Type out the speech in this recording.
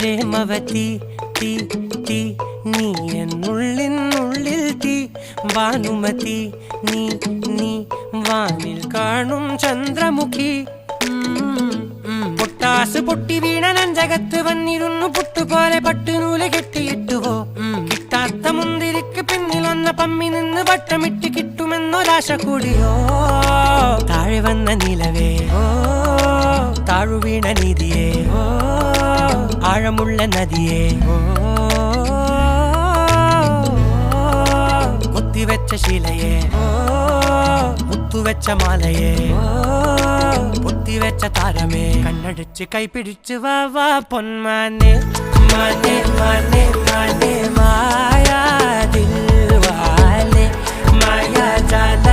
പ്രേമവതി തീ തീ നീ എന്നുള്ളിൽ തീ ഭാനുമതി നീ നീ വാനിൽ കാണും ചന്ദ്രമുഖി പൊട്ടാസ് പൊട്ടി വീണ നഞ്ചകത്ത് വന്നിരുന്നു പുട്ടുപോലെ പട്ടുനൂല് കെട്ടിയിട്ടുവോ കിട്ടാത്ത മുന്തിരിക്ക് പിന്നിലൊന്ന പമ്മി നിന്ന് വട്ടമിട്ട് കിട്ടുമെന്നൊരാശ കൂടിയോ താഴെ വന്ന നിലവേ ഓ താഴു വീണ നിധിയേ ഓ ആഴമുള്ള നദിയേ ഓ കൊത്തിവെച്ച ശിലയേ ഓ മുത്തുവെച്ച മാലയേ പൊത്തിവെച്ച താരമേ കണ്ണടിച്ച് കൈപിടിച്ച് വാ വാ പൊന്മാനെ മാനെ മാനെ മാനെ മായാ ദിൽവാലെ മായാ ജാല